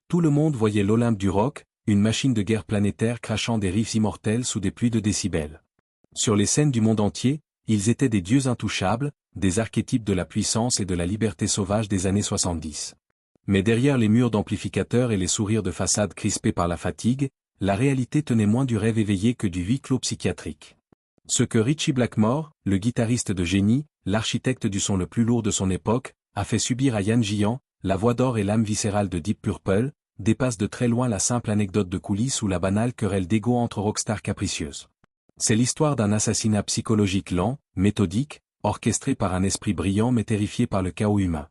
Tout le monde voyait l'Olympe du rock, une machine de guerre planétaire crachant des riffs immortels sous des pluies de décibels. Sur les scènes du monde entier, ils étaient des dieux intouchables, des archétypes de la puissance et de la liberté sauvage des années 70. Mais derrière les murs d'amplificateurs et les sourires de façade crispés par la fatigue, la réalité tenait moins du rêve éveillé que du huis clos psychiatrique. Ce que Ritchie Blackmore, le guitariste de génie, l'architecte du son le plus lourd de son époque, a fait subir à Ian Gillan, la voix d'or et l'âme viscérale de Deep Purple, dépasse de très loin la simple anecdote de coulisses ou la banale querelle d'ego entre rockstars capricieuses. C'est l'histoire d'un assassinat psychologique lent, méthodique, orchestré par un esprit brillant mais terrifié par le chaos humain.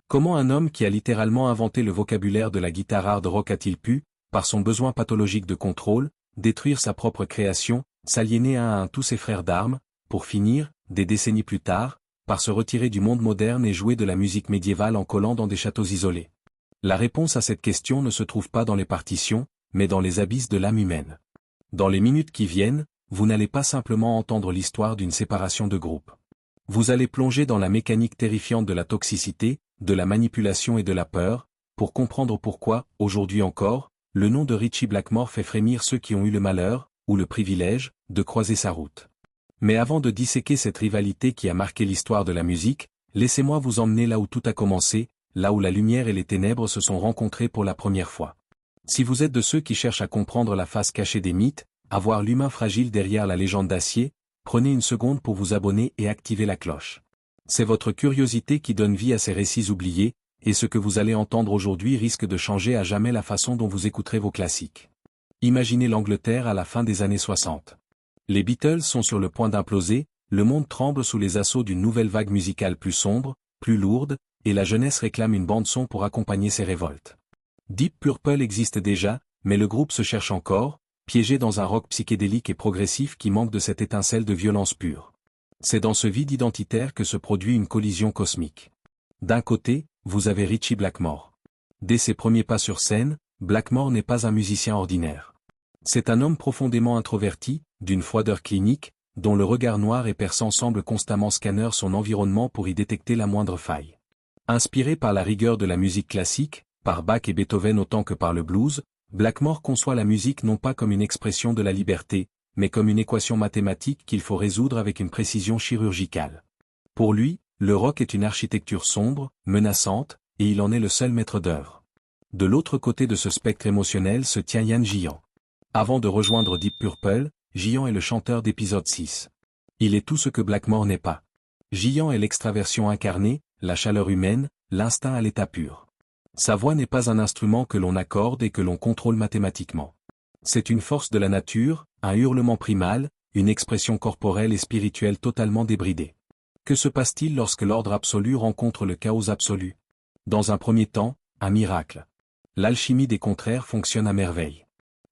Comment un homme qui a littéralement inventé le vocabulaire de la guitare hard rock a-t-il pu, par son besoin pathologique de contrôle, détruire sa propre création, s'aliéner un à un tous ses frères d'armes, pour finir, des décennies plus tard, par se retirer du monde moderne et jouer de la musique médiévale en collant dans des châteaux isolés? La réponse à cette question ne se trouve pas dans les partitions, mais dans les abysses de l'âme humaine. Dans les minutes qui viennent, vous n'allez pas simplement entendre l'histoire d'une séparation de groupe. Vous allez plonger dans la mécanique terrifiante de la toxicité, de la manipulation et de la peur, pour comprendre pourquoi, aujourd'hui encore, le nom de Ritchie Blackmore fait frémir ceux qui ont eu le malheur, ou le privilège, de croiser sa route. Mais avant de disséquer cette rivalité qui a marqué l'histoire de la musique, laissez-moi vous emmener là où tout a commencé, là où la lumière et les ténèbres se sont rencontrées pour la première fois. Si vous êtes de ceux qui cherchent à comprendre la face cachée des mythes, à voir l'humain fragile derrière la légende d'acier, prenez une seconde pour vous abonner et activer la cloche. C'est votre curiosité qui donne vie à ces récits oubliés, et ce que vous allez entendre aujourd'hui risque de changer à jamais la façon dont vous écouterez vos classiques. Imaginez l'Angleterre à la fin des années 60. Les Beatles sont sur le point d'imploser, le monde tremble sous les assauts d'une nouvelle vague musicale plus sombre, plus lourde, et la jeunesse réclame une bande-son pour accompagner ces révoltes. Deep Purple existe déjà, mais le groupe se cherche encore, piégé dans un rock psychédélique et progressif qui manque de cette étincelle de violence pure. C'est dans ce vide identitaire que se produit une collision cosmique. D'un côté, vous avez Ritchie Blackmore. Dès ses premiers pas sur scène, Blackmore n'est pas un musicien ordinaire. C'est un homme profondément introverti, d'une froideur clinique, dont le regard noir et perçant semble constamment scanner son environnement pour y détecter la moindre faille. Inspiré par la rigueur de la musique classique, par Bach et Beethoven autant que par le blues, Blackmore conçoit la musique non pas comme une expression de la liberté, mais comme une équation mathématique qu'il faut résoudre avec une précision chirurgicale. Pour lui, le rock est une architecture sombre, menaçante, et il en est le seul maître d'œuvre. De l'autre côté de ce spectre émotionnel se tient Ian Gillan. Avant de rejoindre Deep Purple, Gillan est le chanteur d'épisode 6. Il est tout ce que Blackmore n'est pas. Gillan est l'extraversion incarnée, la chaleur humaine, l'instinct à l'état pur. Sa voix n'est pas un instrument que l'on accorde et que l'on contrôle mathématiquement. C'est une force de la nature, un hurlement primal, une expression corporelle et spirituelle totalement débridée. Que se passe-t-il lorsque l'ordre absolu rencontre le chaos absolu? Dans un premier temps, un miracle. L'alchimie des contraires fonctionne à merveille.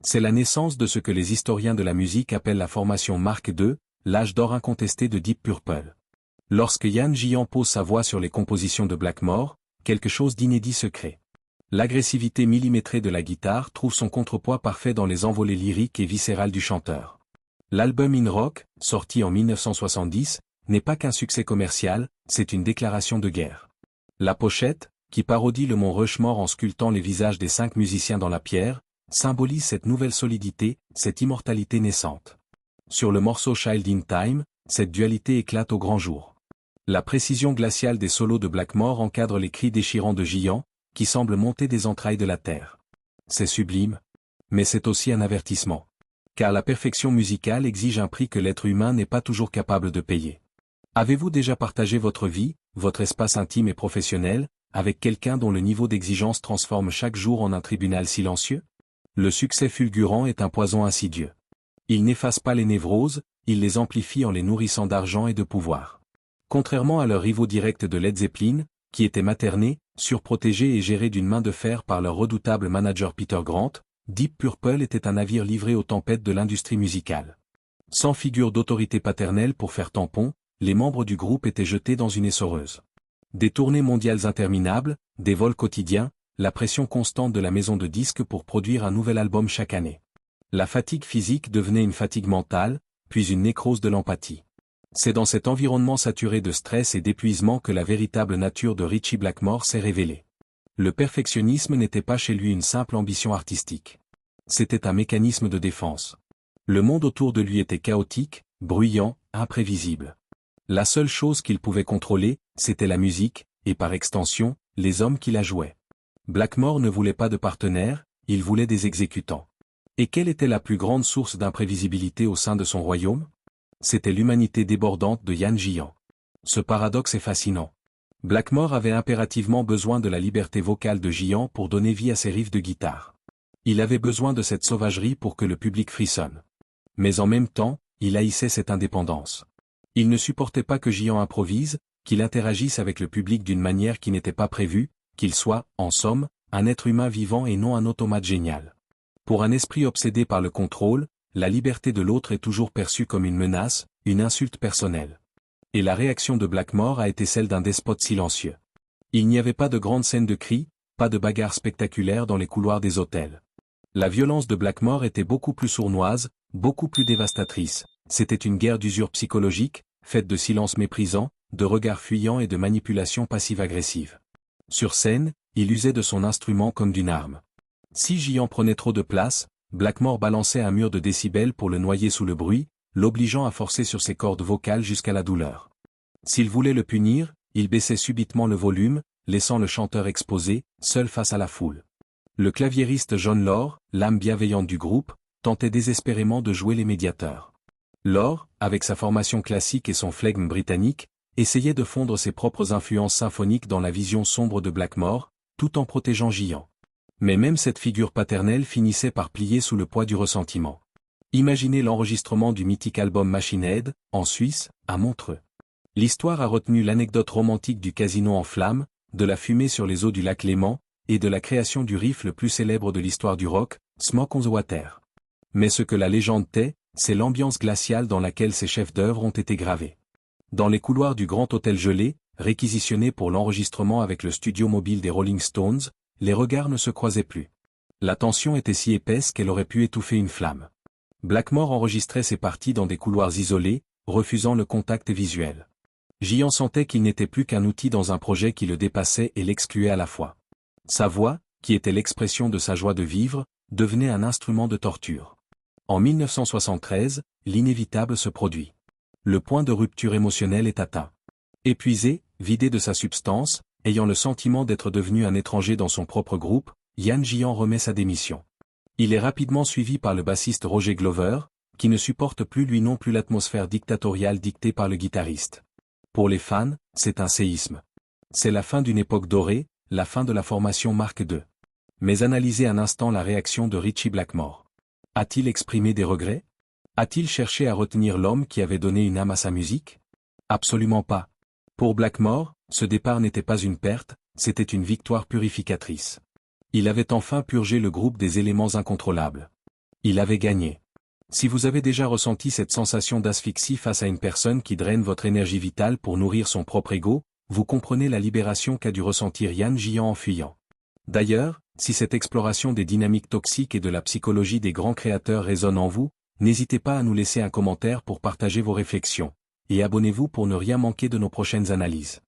C'est la naissance de ce que les historiens de la musique appellent la formation Mark II, l'âge d'or incontesté de Deep Purple. Lorsque Ian Gillan pose sa voix sur les compositions de Blackmore, quelque chose d'inédit se crée. L'agressivité millimétrée de la guitare trouve son contrepoids parfait dans les envolées lyriques et viscérales du chanteur. L'album In Rock, sorti en 1970, n'est pas qu'un succès commercial, c'est une déclaration de guerre. La pochette, qui parodie le mont Rushmore en sculptant les visages des 5 musiciens dans la pierre, symbolise cette nouvelle solidité, cette immortalité naissante. Sur le morceau Child in Time, cette dualité éclate au grand jour. La précision glaciale des solos de Blackmore encadre les cris déchirants de Gillan, qui semblent monter des entrailles de la terre. C'est sublime. Mais c'est aussi un avertissement. Car la perfection musicale exige un prix que l'être humain n'est pas toujours capable de payer. Avez-vous déjà partagé votre vie, votre espace intime et professionnel, avec quelqu'un dont le niveau d'exigence transforme chaque jour en un tribunal silencieux? Le succès fulgurant est un poison insidieux. Il n'efface pas les névroses, il les amplifie en les nourrissant d'argent et de pouvoir. Contrairement à leurs rivaux directs de Led Zeppelin, qui étaient maternés, surprotégés et gérés d'une main de fer par leur redoutable manager Peter Grant, Deep Purple était un navire livré aux tempêtes de l'industrie musicale. Sans figure d'autorité paternelle pour faire tampon, les membres du groupe étaient jetés dans une essoreuse. Des tournées mondiales interminables, des vols quotidiens, la pression constante de la maison de disques pour produire un nouvel album chaque année. La fatigue physique devenait une fatigue mentale, puis une nécrose de l'empathie. C'est dans cet environnement saturé de stress et d'épuisement que la véritable nature de Ritchie Blackmore s'est révélée. Le perfectionnisme n'était pas chez lui une simple ambition artistique. C'était un mécanisme de défense. Le monde autour de lui était chaotique, bruyant, imprévisible. La seule chose qu'il pouvait contrôler, c'était la musique, et par extension, les hommes qui la jouaient. Blackmore ne voulait pas de partenaires, il voulait des exécutants. Et quelle était la plus grande source d'imprévisibilité au sein de son royaume? C'était l'humanité débordante de Yan Jian. Ce paradoxe est fascinant. Blackmore avait impérativement besoin de la liberté vocale de Jian pour donner vie à ses riffs de guitare. Il avait besoin de cette sauvagerie pour que le public frissonne. Mais en même temps, il haïssait cette indépendance. Il ne supportait pas que Jian improvise, qu'il interagisse avec le public d'une manière qui n'était pas prévue, qu'il soit, en somme, un être humain vivant et non un automate génial. Pour un esprit obsédé par le contrôle, la liberté de l'autre est toujours perçue comme une menace, une insulte personnelle. Et la réaction de Blackmore a été celle d'un despote silencieux. Il n'y avait pas de grandes scènes de cris, pas de bagarres spectaculaires dans les couloirs des hôtels. La violence de Blackmore était beaucoup plus sournoise, beaucoup plus dévastatrice. C'était une guerre d'usure psychologique, faite de silence méprisant, de regards fuyants et de manipulations passive-agressive. Sur scène, il usait de son instrument comme d'une arme. Si Jian prenait trop de place, Blackmore balançait un mur de décibels pour le noyer sous le bruit, l'obligeant à forcer sur ses cordes vocales jusqu'à la douleur. S'il voulait le punir, il baissait subitement le volume, laissant le chanteur exposé, seul face à la foule. Le claviériste John Lord, l'âme bienveillante du groupe, tentait désespérément de jouer les médiateurs. Lord, avec sa formation classique et son flegme britannique, essayait de fondre ses propres influences symphoniques dans la vision sombre de Blackmore, tout en protégeant Jian. Mais même cette figure paternelle finissait par plier sous le poids du ressentiment. Imaginez l'enregistrement du mythique album Machine Head, en Suisse, à Montreux. L'histoire a retenu l'anecdote romantique du casino en flammes, de la fumée sur les eaux du lac Léman, et de la création du riff le plus célèbre de l'histoire du rock, Smoke on the Water. Mais ce que la légende tait, c'est l'ambiance glaciale dans laquelle ces chefs-d'œuvre ont été gravés. Dans les couloirs du Grand Hôtel gelé, réquisitionné pour l'enregistrement avec le studio mobile des Rolling Stones, les regards ne se croisaient plus. La tension était si épaisse qu'elle aurait pu étouffer une flamme. Blackmore enregistrait ses parties dans des couloirs isolés, refusant le contact visuel. Jian sentait qu'il n'était plus qu'un outil dans un projet qui le dépassait et l'excluait à la fois. Sa voix, qui était l'expression de sa joie de vivre, devenait un instrument de torture. En 1973, l'inévitable se produit. Le point de rupture émotionnelle est atteint. Épuisé, vidé de sa substance, ayant le sentiment d'être devenu un étranger dans son propre groupe, Yan Jian remet sa démission. Il est rapidement suivi par le bassiste Roger Glover, qui ne supporte plus lui non plus l'atmosphère dictatoriale dictée par le guitariste. Pour les fans, c'est un séisme. C'est la fin d'une époque dorée, la fin de la formation Mark II. Mais analysez un instant la réaction de Ritchie Blackmore. A-t-il exprimé des regrets? A-t-il cherché à retenir l'homme qui avait donné une âme à sa musique? Absolument pas. Pour Blackmore, ce départ n'était pas une perte, c'était une victoire purificatrice. Il avait enfin purgé le groupe des éléments incontrôlables. Il avait gagné. Si vous avez déjà ressenti cette sensation d'asphyxie face à une personne qui draine votre énergie vitale pour nourrir son propre ego, vous comprenez la libération qu'a dû ressentir Yan Jian en fuyant. D'ailleurs, si cette exploration des dynamiques toxiques et de la psychologie des grands créateurs résonne en vous, n'hésitez pas à nous laisser un commentaire pour partager vos réflexions. Et abonnez-vous pour ne rien manquer de nos prochaines analyses.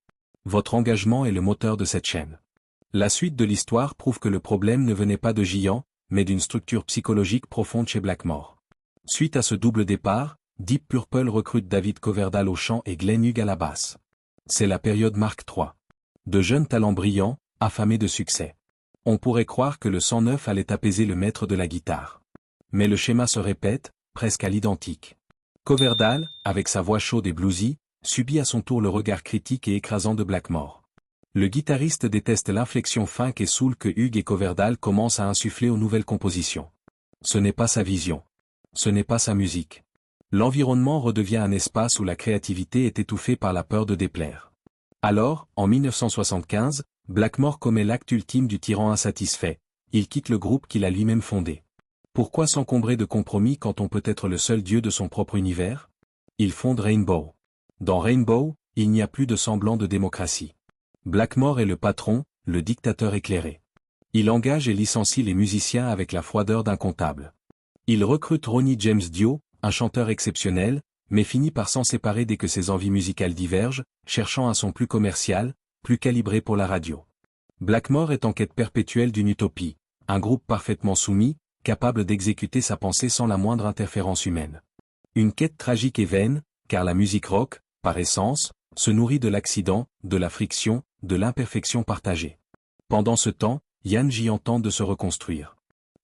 Votre engagement est le moteur de cette chaîne. La suite de l'histoire prouve que le problème ne venait pas de Jian, mais d'une structure psychologique profonde chez Blackmore. Suite à ce double départ, Deep Purple recrute David Coverdale au chant et Glenn Hughes à la basse. C'est la période Mark III. De jeunes talents brillants, affamés de succès. On pourrait croire que le 109 allait apaiser le maître de la guitare. Mais le schéma se répète, presque à l'identique. Coverdale, avec sa voix chaude et bluesy, subit à son tour le regard critique et écrasant de Blackmore. Le guitariste déteste l'inflexion funk et soul que Hughes et Coverdale commencent à insuffler aux nouvelles compositions. Ce n'est pas sa vision. Ce n'est pas sa musique. L'environnement redevient un espace où la créativité est étouffée par la peur de déplaire. Alors, en 1975, Blackmore commet l'acte ultime du tyran insatisfait, il quitte le groupe qu'il a lui-même fondé. Pourquoi s'encombrer de compromis quand on peut être le seul dieu de son propre univers? Il fonde Rainbow. Dans Rainbow, il n'y a plus de semblant de démocratie. Blackmore est le patron, le dictateur éclairé. Il engage et licencie les musiciens avec la froideur d'un comptable. Il recrute Ronnie James Dio, un chanteur exceptionnel, mais finit par s'en séparer dès que ses envies musicales divergent, cherchant un son plus commercial, plus calibré pour la radio. Blackmore est en quête perpétuelle d'une utopie, un groupe parfaitement soumis, capable d'exécuter sa pensée sans la moindre interférence humaine. Une quête tragique et vaine, car la musique rock, par essence, se nourrit de l'accident, de la friction, de l'imperfection partagée. Pendant ce temps, Yan Jian tente de se reconstruire.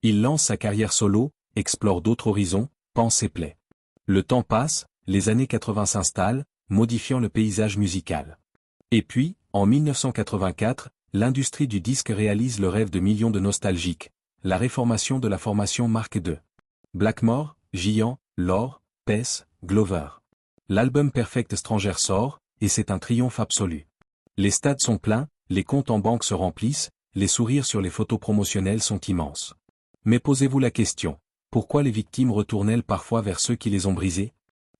Il lance sa carrière solo, explore d'autres horizons, pense et plaît. Le temps passe, les années 80 s'installent, modifiant le paysage musical. Et puis, en 1984, l'industrie du disque réalise le rêve de millions de nostalgiques, la réformation de la formation Mark II. Blackmore, Jian, Lore, Pes, Glover. L'album Perfect Stranger sort, et c'est un triomphe absolu. Les stades sont pleins, les comptes en banque se remplissent, les sourires sur les photos promotionnelles sont immenses. Mais posez-vous la question, pourquoi les victimes retournent-elles parfois vers ceux qui les ont brisées?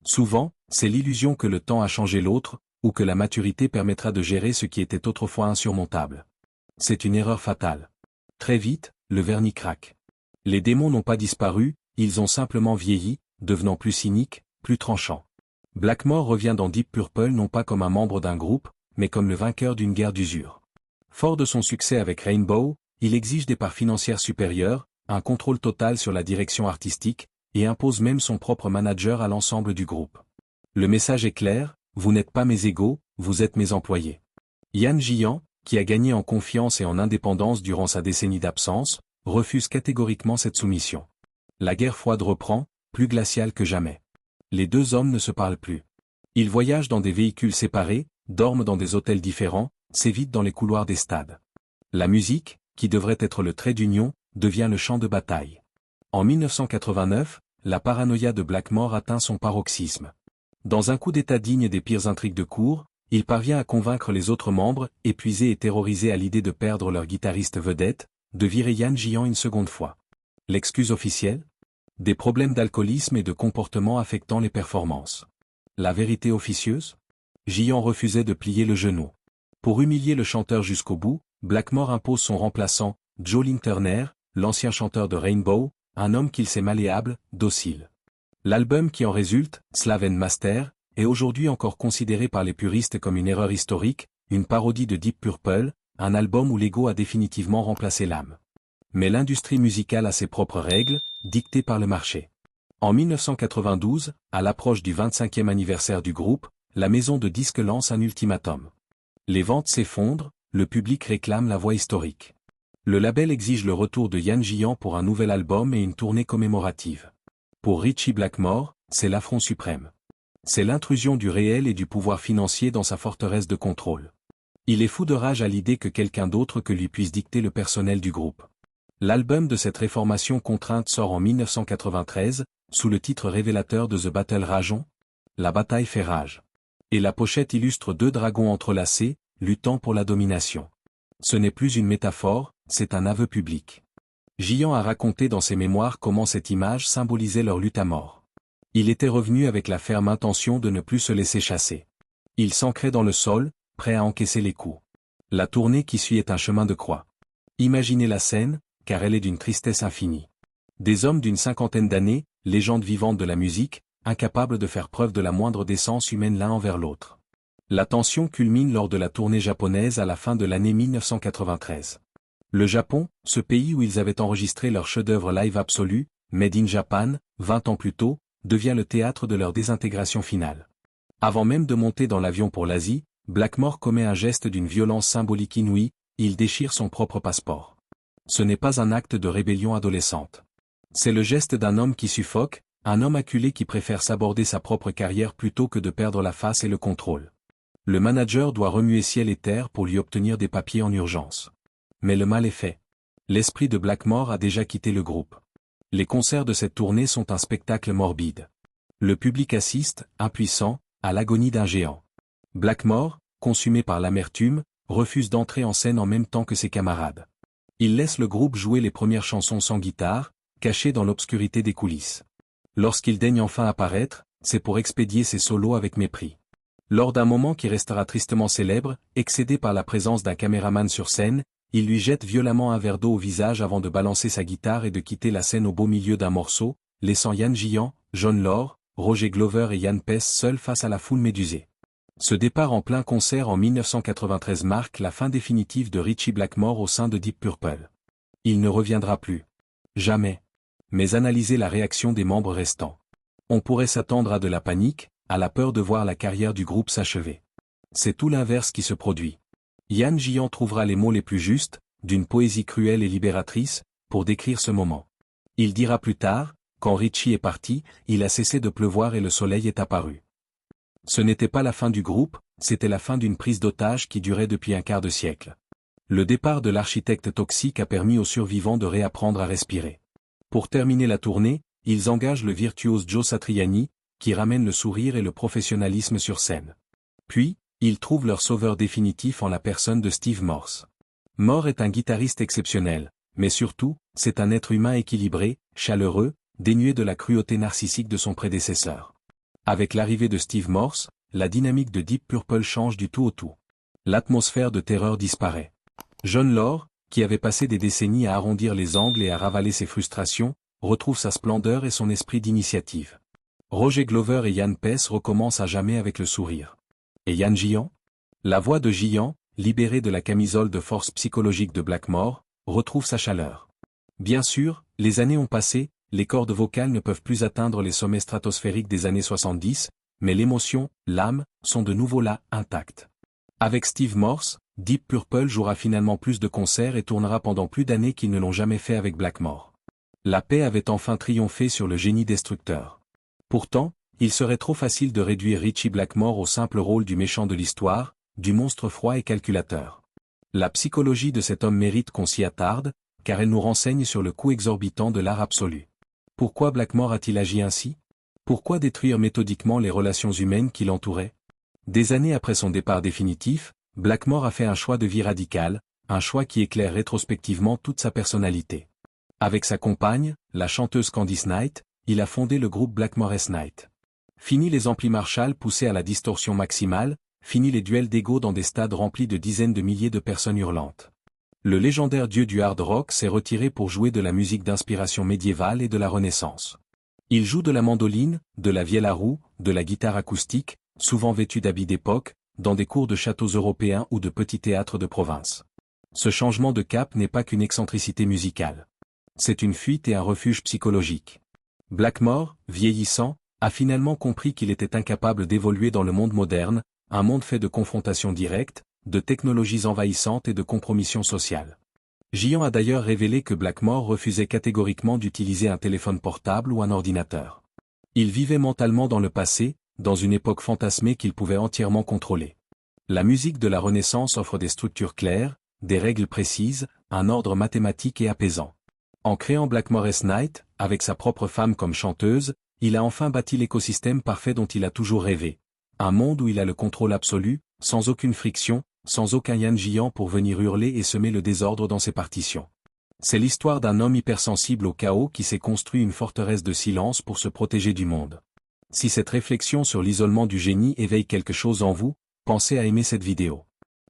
Souvent, c'est l'illusion que le temps a changé l'autre, ou que la maturité permettra de gérer ce qui était autrefois insurmontable. C'est une erreur fatale. Très vite, le vernis craque. Les démons n'ont pas disparu, ils ont simplement vieilli, devenant plus cyniques, plus tranchants. Blackmore revient dans Deep Purple non pas comme un membre d'un groupe, mais comme le vainqueur d'une guerre d'usure. Fort de son succès avec Rainbow, il exige des parts financières supérieures, un contrôle total sur la direction artistique, et impose même son propre manager à l'ensemble du groupe. Le message est clair, vous n'êtes pas mes égaux, vous êtes mes employés. Yan Jian, qui a gagné en confiance et en indépendance durant sa décennie d'absence, refuse catégoriquement cette soumission. La guerre froide reprend, plus glaciale que jamais. Les deux hommes ne se parlent plus. Ils voyagent dans des véhicules séparés, dorment dans des hôtels différents, s'évitent dans les couloirs des stades. La musique, qui devrait être le trait d'union, devient le champ de bataille. En 1989, la paranoïa de Blackmore atteint son paroxysme. Dans un coup d'état digne des pires intrigues de cour, il parvient à convaincre les autres membres, épuisés et terrorisés à l'idée de perdre leur guitariste vedette, de virer Yan Jian une seconde fois. L'excuse officielle? Des problèmes d'alcoolisme et de comportement affectant les performances. La vérité officieuse? Jian refusait de plier le genou. Pour humilier le chanteur jusqu'au bout, Blackmore impose son remplaçant, Joe Lynn Turner, l'ancien chanteur de Rainbow, un homme qu'il sait malléable, docile. L'album qui en résulte, Slave and Master, est aujourd'hui encore considéré par les puristes comme une erreur historique, une parodie de Deep Purple, un album où l'ego a définitivement remplacé l'âme. Mais l'industrie musicale a ses propres règles, dictées par le marché. En 1992, à l'approche du 25e anniversaire du groupe, la maison de disques lance un ultimatum. Les ventes s'effondrent, le public réclame la voix historique. Le label exige le retour de Yan Jian pour un nouvel album et une tournée commémorative. Pour Ritchie Blackmore, c'est l'affront suprême. C'est l'intrusion du réel et du pouvoir financier dans sa forteresse de contrôle. Il est fou de rage à l'idée que quelqu'un d'autre que lui puisse dicter le personnel du groupe. L'album de cette réformation contrainte sort en 1993, sous le titre révélateur de The Battle Rageons, La bataille fait rage. Et la pochette illustre deux dragons entrelacés, luttant pour la domination. Ce n'est plus une métaphore, c'est un aveu public. Jian a raconté dans ses mémoires comment cette image symbolisait leur lutte à mort. Il était revenu avec la ferme intention de ne plus se laisser chasser. Il s'ancrait dans le sol, prêt à encaisser les coups. La tournée qui suit est un chemin de croix. Imaginez la scène, car elle est d'une tristesse infinie. Des hommes d'une cinquantaine d'années, légendes vivantes de la musique, incapables de faire preuve de la moindre décence humaine l'un envers l'autre. La tension culmine lors de la tournée japonaise à la fin de l'année 1993. Le Japon, ce pays où ils avaient enregistré leur chef-d'œuvre live absolu, Made in Japan, 20 ans plus tôt, devient le théâtre de leur désintégration finale. Avant même de monter dans l'avion pour l'Asie, Blackmore commet un geste d'une violence symbolique inouïe, il déchire son propre passeport. Ce n'est pas un acte de rébellion adolescente. C'est le geste d'un homme qui suffoque, un homme acculé qui préfère s'aborder sa propre carrière plutôt que de perdre la face et le contrôle. Le manager doit remuer ciel et terre pour lui obtenir des papiers en urgence. Mais le mal est fait. L'esprit de Blackmore a déjà quitté le groupe. Les concerts de cette tournée sont un spectacle morbide. Le public assiste, impuissant, à l'agonie d'un géant. Blackmore, consumé par l'amertume, refuse d'entrer en scène en même temps que ses camarades. Il laisse le groupe jouer les premières chansons sans guitare, cachées dans l'obscurité des coulisses. Lorsqu'il daigne enfin apparaître, c'est pour expédier ses solos avec mépris. Lors d'un moment qui restera tristement célèbre, excédé par la présence d'un caméraman sur scène, il lui jette violemment un verre d'eau au visage avant de balancer sa guitare et de quitter la scène au beau milieu d'un morceau, laissant Yan Jian, John Lord, Roger Glover et Yan Pes seuls face à la foule médusée. Ce départ en plein concert en 1993 marque la fin définitive de Ritchie Blackmore au sein de Deep Purple. Il ne reviendra plus. Jamais. Mais analysez la réaction des membres restants. On pourrait s'attendre à de la panique, à la peur de voir la carrière du groupe s'achever. C'est tout l'inverse qui se produit. Yann Giant trouvera les mots les plus justes, d'une poésie cruelle et libératrice, pour décrire ce moment. Il dira plus tard, quand Ritchie est parti, il a cessé de pleuvoir et le soleil est apparu. Ce n'était pas la fin du groupe, c'était la fin d'une prise d'otage qui durait depuis un quart de siècle. Le départ de l'architecte toxique a permis aux survivants de réapprendre à respirer. Pour terminer la tournée, ils engagent le virtuose Joe Satriani, qui ramène le sourire et le professionnalisme sur scène. Puis, ils trouvent leur sauveur définitif en la personne de Steve Morse. Morse est un guitariste exceptionnel, mais surtout, c'est un être humain équilibré, chaleureux, dénué de la cruauté narcissique de son prédécesseur. Avec l'arrivée de Steve Morse, la dynamique de Deep Purple change du tout au tout. L'atmosphère de terreur disparaît. John Lord, qui avait passé des décennies à arrondir les angles et à ravaler ses frustrations, retrouve sa splendeur et son esprit d'initiative. Roger Glover et Ian Pace recommencent à jamais avec le sourire. Et Yann Giant? La voix de Giant, libérée de la camisole de force psychologique de Blackmore, retrouve sa chaleur. Bien sûr, les années ont passé, les cordes vocales ne peuvent plus atteindre les sommets stratosphériques des années 70, mais l'émotion, l'âme, sont de nouveau là, intactes. Avec Steve Morse, Deep Purple jouera finalement plus de concerts et tournera pendant plus d'années qu'ils ne l'ont jamais fait avec Blackmore. La paix avait enfin triomphé sur le génie destructeur. Pourtant, il serait trop facile de réduire Ritchie Blackmore au simple rôle du méchant de l'histoire, du monstre froid et calculateur. La psychologie de cet homme mérite qu'on s'y attarde, car elle nous renseigne sur le coût exorbitant de l'art absolu. Pourquoi Blackmore a-t-il agi ainsi? Pourquoi détruire méthodiquement les relations humaines qui l'entouraient? Des années après son départ définitif, Blackmore a fait un choix de vie radical, un choix qui éclaire rétrospectivement toute sa personnalité. Avec sa compagne, la chanteuse Candice Night, il a fondé le groupe Blackmore Night. Fini les amplis Marshall poussés à la distorsion maximale, fini les duels d'ego dans des stades remplis de dizaines de milliers de personnes hurlantes. Le légendaire dieu du hard rock s'est retiré pour jouer de la musique d'inspiration médiévale et de la Renaissance. Il joue de la mandoline, de la vielle à roue, de la guitare acoustique, souvent vêtu d'habits d'époque, dans des cours de châteaux européens ou de petits théâtres de province. Ce changement de cap n'est pas qu'une excentricité musicale. C'est une fuite et un refuge psychologique. Blackmore, vieillissant, a finalement compris qu'il était incapable d'évoluer dans le monde moderne, un monde fait de confrontations directes, de technologies envahissantes et de compromissions sociales. Giant a d'ailleurs révélé que Blackmore refusait catégoriquement d'utiliser un téléphone portable ou un ordinateur. Il vivait mentalement dans le passé, dans une époque fantasmée qu'il pouvait entièrement contrôler. La musique de la Renaissance offre des structures claires, des règles précises, un ordre mathématique et apaisant. En créant Blackmore Night, avec sa propre femme comme chanteuse, il a enfin bâti l'écosystème parfait dont il a toujours rêvé. Un monde où il a le contrôle absolu, sans aucune friction, sans aucun Yann Giant pour venir hurler et semer le désordre dans ses partitions. C'est l'histoire d'un homme hypersensible au chaos qui s'est construit une forteresse de silence pour se protéger du monde. Si cette réflexion sur l'isolement du génie éveille quelque chose en vous, pensez à aimer cette vidéo.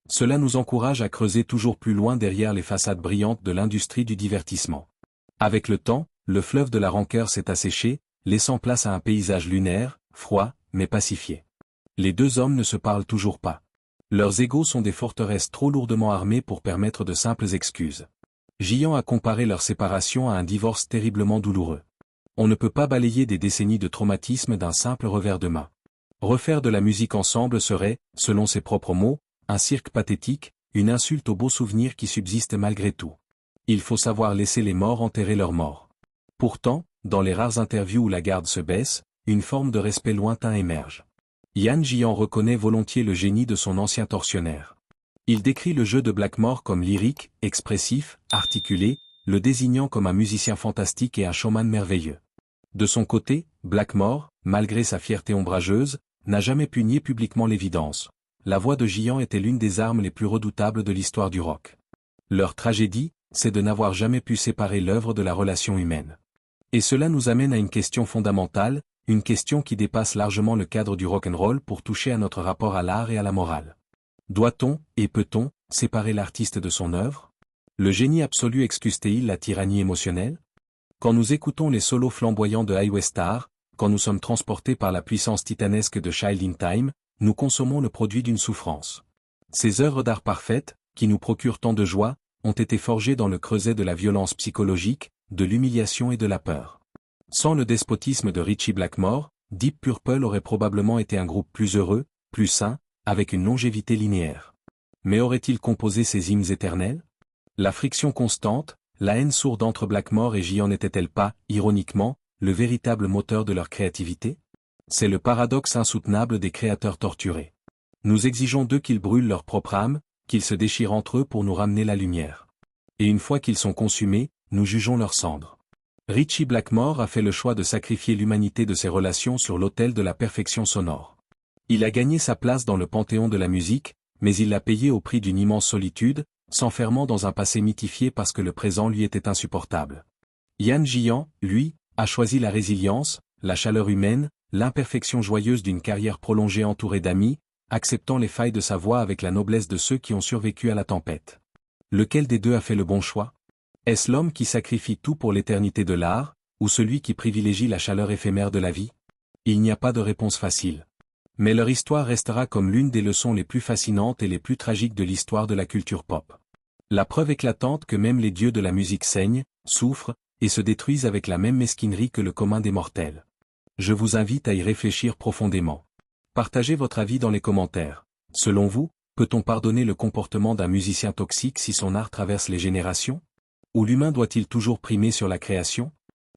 Cela nous encourage à creuser toujours plus loin derrière les façades brillantes de l'industrie du divertissement. Avec le temps, le fleuve de la rancœur s'est asséché, laissant place à un paysage lunaire, froid, mais pacifié. Les deux hommes ne se parlent toujours pas. Leurs égos sont des forteresses trop lourdement armées pour permettre de simples excuses. Giant a comparé leur séparation à un divorce terriblement douloureux. On ne peut pas balayer des décennies de traumatisme d'un simple revers de main. Refaire de la musique ensemble serait, selon ses propres mots, un cirque pathétique, une insulte aux beaux souvenirs qui subsistent malgré tout. Il faut savoir laisser les morts enterrer leurs morts. Pourtant, dans les rares interviews où la garde se baisse, une forme de respect lointain émerge. Yann Giant reconnaît volontiers le génie de son ancien tortionnaire. Il décrit le jeu de Blackmore comme lyrique, expressif, articulé, le désignant comme un musicien fantastique et un showman merveilleux. De son côté, Blackmore, malgré sa fierté ombrageuse, n'a jamais pu nier publiquement l'évidence. La voix de Giant était l'une des armes les plus redoutables de l'histoire du rock. Leur tragédie, c'est de n'avoir jamais pu séparer l'œuvre de la relation humaine. Et cela nous amène à une question fondamentale, une question qui dépasse largement le cadre du rock'n'roll pour toucher à notre rapport à l'art et à la morale. Doit-on, et peut-on, séparer l'artiste de son œuvre? Le génie absolu excuse-t-il la tyrannie émotionnelle? Quand nous écoutons les solos flamboyants de Highway Star, quand nous sommes transportés par la puissance titanesque de Child in Time, nous consommons le produit d'une souffrance. Ces œuvres d'art parfaites, qui nous procurent tant de joie, ont été forgées dans le creuset de la violence psychologique, de l'humiliation et de la peur. Sans le despotisme de Ritchie Blackmore, Deep Purple aurait probablement été un groupe plus heureux, plus sain, avec une longévité linéaire. Mais aurait-il composé ces hymnes éternels? La friction constante, la haine sourde entre Blackmore et J.en n'était-elle pas, ironiquement, le véritable moteur de leur créativité? C'est le paradoxe insoutenable des créateurs torturés. Nous exigeons d'eux qu'ils brûlent leur propre âme, qu'ils se déchirent entre eux pour nous ramener la lumière. Et une fois qu'ils sont consumés, nous jugeons leurs cendres. Ritchie Blackmore a fait le choix de sacrifier l'humanité de ses relations sur l'autel de la perfection sonore. Il a gagné sa place dans le panthéon de la musique, mais il l'a payé au prix d'une immense solitude, s'enfermant dans un passé mythifié parce que le présent lui était insupportable. Yann Giant, lui, a choisi la résilience, la chaleur humaine, l'imperfection joyeuse d'une carrière prolongée entourée d'amis, acceptant les failles de sa voix avec la noblesse de ceux qui ont survécu à la tempête. Lequel des deux a fait le bon choix? Est-ce l'homme qui sacrifie tout pour l'éternité de l'art, ou celui qui privilégie la chaleur éphémère de la vie? Il n'y a pas de réponse facile. Mais leur histoire restera comme l'une des leçons les plus fascinantes et les plus tragiques de l'histoire de la culture pop. La preuve éclatante que même les dieux de la musique saignent, souffrent, et se détruisent avec la même mesquinerie que le commun des mortels. Je vous invite à y réfléchir profondément. Partagez votre avis dans les commentaires. Selon vous, peut-on pardonner le comportement d'un musicien toxique si son art traverse les générations? Ou l'humain doit-il toujours primer sur la création?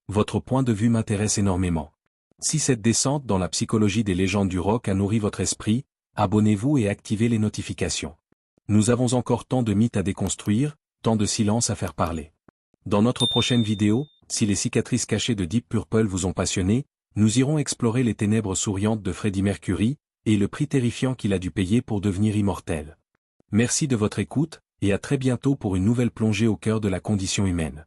Votre point de vue m'intéresse énormément. Si cette descente dans la psychologie des légendes du rock a nourri votre esprit, abonnez-vous et activez les notifications. Nous avons encore tant de mythes à déconstruire, tant de silence à faire parler. Dans notre prochaine vidéo, si les cicatrices cachées de Deep Purple vous ont passionné, nous irons explorer les ténèbres souriantes de Freddie Mercury, et le prix terrifiant qu'il a dû payer pour devenir immortel. Merci de votre écoute, et à très bientôt pour une nouvelle plongée au cœur de la condition humaine.